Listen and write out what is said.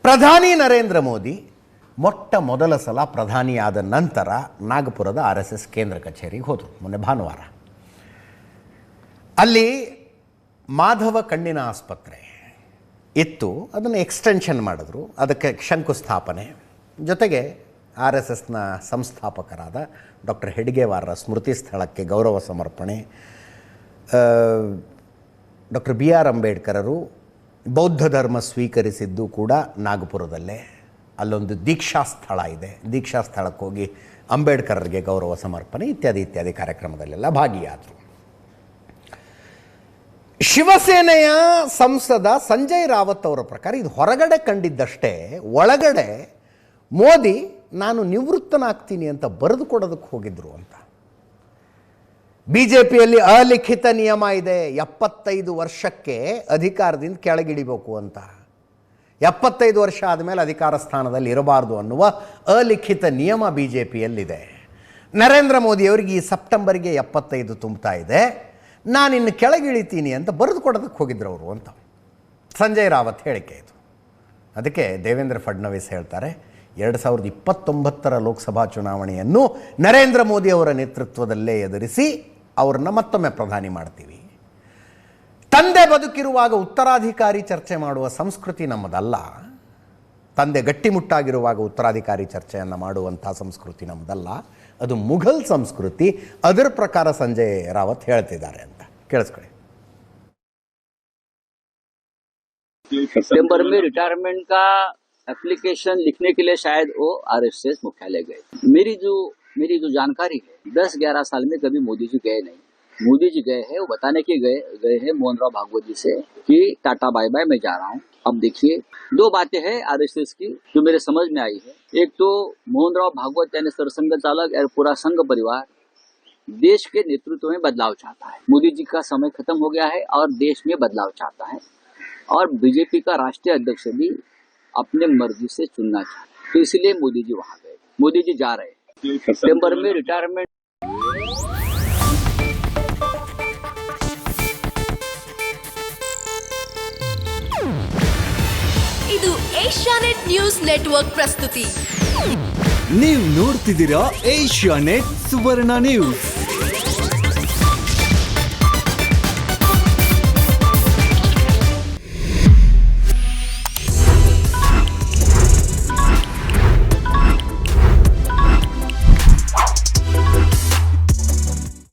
ಪ್ರಧಾನಿ ನರೇಂದ್ರ ಮೋದಿ ಮೊಟ್ಟ ಮೊದಲ ಸಲ ಪ್ರಧಾನಿಯಾದ ನಂತರ ನಾಗಪುರದ RSS ಕೇಂದ್ರ ಕಚೇರಿಗೆ ಹೋದರು ಮೊನ್ನೆ ಭಾನುವಾರ. ಅಲ್ಲಿ ಮಾಧವ ಕಣ್ಣಿನ ಆಸ್ಪತ್ರೆ ಇತ್ತು, ಅದನ್ನು ಎಕ್ಸ್ಟೆನ್ಷನ್ ಮಾಡಿದ್ರು, ಅದಕ್ಕೆ ಶಂಕುಸ್ಥಾಪನೆ, ಜೊತೆಗೆ RSSನ ಸಂಸ್ಥಾಪಕರಾದ ಡಾಕ್ಟರ್ ಹೆಡ್ಗೇವಾರರ ಸ್ಮೃತಿ ಸ್ಥಳಕ್ಕೆ ಗೌರವ ಸಮರ್ಪಣೆ, ಡಾಕ್ಟರ್ BR ಅಂಬೇಡ್ಕರರು ಬೌದ್ಧ ಧರ್ಮ ಸ್ವೀಕರಿಸಿದ್ದು ಕೂಡ ನಾಗಪುರದಲ್ಲೇ. ಅಲ್ಲೊಂದು ದೀಕ್ಷಾ ಸ್ಥಳ ಇದೆ, ದೀಕ್ಷಾ ಸ್ಥಳಕ್ಕೆ ಹೋಗಿ ಅಂಬೇಡ್ಕರರಿಗೆ ಗೌರವ ಸಮರ್ಪಣೆ ಇತ್ಯಾದಿ ಕಾರ್ಯಕ್ರಮದಲ್ಲೆಲ್ಲ ಭಾಗಿಯಾದರು. ಶಿವಸೇನೆಯ ಸಂಸದ ಸಂಜಯ್ ರಾವತ್ ಅವರ ಪ್ರಕಾರ ಇದು ಹೊರಗಡೆ ಕಂಡಿದ್ದಷ್ಟೇ, ಒಳಗಡೆ ಮೋದಿ ನಾನು ನಿವೃತ್ತನಾಗ್ತೀನಿ ಅಂತ ಬರೆದು ಕೊಡೋದಕ್ಕೆ ಹೋಗಿದ್ರು ಅಂತ. BJPಯಲ್ಲಿ ಅಲಿಖಿತ ನಿಯಮ ಇದೆ, 75 ವರ್ಷಕ್ಕೆ ಅಧಿಕಾರದಿಂದ ಕೆಳಗಿಳಿಬೇಕು ಅಂತ. 75 ವರ್ಷ ಆದಮೇಲೆ ಅಧಿಕಾರ ಸ್ಥಾನದಲ್ಲಿ ಇರಬಾರ್ದು ಅನ್ನುವ ಅಲಿಖಿತ ನಿಯಮ BJPಯಲ್ಲಿದೆ. ನರೇಂದ್ರ ಮೋದಿಯವರಿಗೆ ಈ ಸೆಪ್ಟೆಂಬರ್ಗೆ 75 ತುಂಬ್ತಾ ಇದೆ, ನಾನಿನ್ನು ಕೆಳಗಿಳಿತೀನಿ ಅಂತ ಬರೆದು ಕೊಡೋದಕ್ಕೆ ಹೋಗಿದ್ರು ಅವರು ಅಂತ ಸಂಜಯ್ ರಾವತ್ ಹೇಳಿಕೆ ಇದು. ಅದಕ್ಕೆ ದೇವೇಂದ್ರ ಫಡ್ನವೀಸ್ ಹೇಳ್ತಾರೆ, 2029 ಲೋಕಸಭಾ ಚುನಾವಣೆಯನ್ನು ನರೇಂದ್ರ ಮೋದಿ ಅವರ ನೇತೃತ್ವದಲ್ಲೇ ಎದುರಿಸಿ ಅವ್ರನ್ನ ಮತ್ತೊಮ್ಮೆ ಪ್ರಧಾನಿ ಮಾಡ್ತೀವಿ. ತಂದೆ ಬದುಕಿರುವಾಗ ಉತ್ತರಾಧಿಕಾರಿ ಚರ್ಚೆ ಮಾಡುವ ಸಂಸ್ಕೃತಿ ನಮ್ಮದಲ್ಲ, ತಂದೆ ಗಟ್ಟಿಮುಟ್ಟಾಗಿರುವಾಗ ಉತ್ತರಾಧಿಕಾರಿ ಚರ್ಚೆಯನ್ನು ಮಾಡುವಂಥ ಸಂಸ್ಕೃತಿ ನಮ್ಮದಲ್ಲ, ಅದು ಮುಘಲ್ ಸಂಸ್ಕೃತಿ. ಅದರ ಪ್ರಕಾರ ಸಂಜಯ್ ರಾವತ್ ಹೇಳ್ತಿದ್ದಾರೆ ಅಂತ ಕೇಳಿಸ್ಕೊಳ್ಳಿ. सितंबर में रिटायरमेंट का एप्लीकेशन लिखने के लिए शायद वो RSS मुख्यालय गए. मेरी जो जानकारी है 10-11 साल में कभी मोदी जी गए नहीं. मोदी जी गए हैं, वो बताने के गए हैं मोहन राव भागवत जी से कि टाटा बाय बाय मैं जा रहा हूँ. अब देखिए, दो बातें हैं RSS की जो मेरे समझ में आई है. एक तो मोहन राव भागवत यानी सरसंघ चालक और पूरा संघ परिवार देश के नेतृत्व में बदलाव चाहता है. मोदी जी का समय खत्म हो गया है और देश में बदलाव चाहता है. और बीजेपी का राष्ट्रीय अध्यक्ष भी अपने मर्जी से चुनना चाहता है, तो इसलिए मोदी जी वहां गए. मोदी जी जा रहे हैं. सितंबर में रिटायरमेंट. ಇದು ಏಷ್ಯಾನೆಟ್ ನ್ಯೂಸ್ ನೆಟ್ವರ್ಕ್ ಪ್ರಸ್ತುತಿ. ನೀವು ನೋಡ್ತಿದ್ದೀರಾ ಏಷ್ಯಾನೆಟ್ ಸುವರ್ಣ ನ್ಯೂಸ್.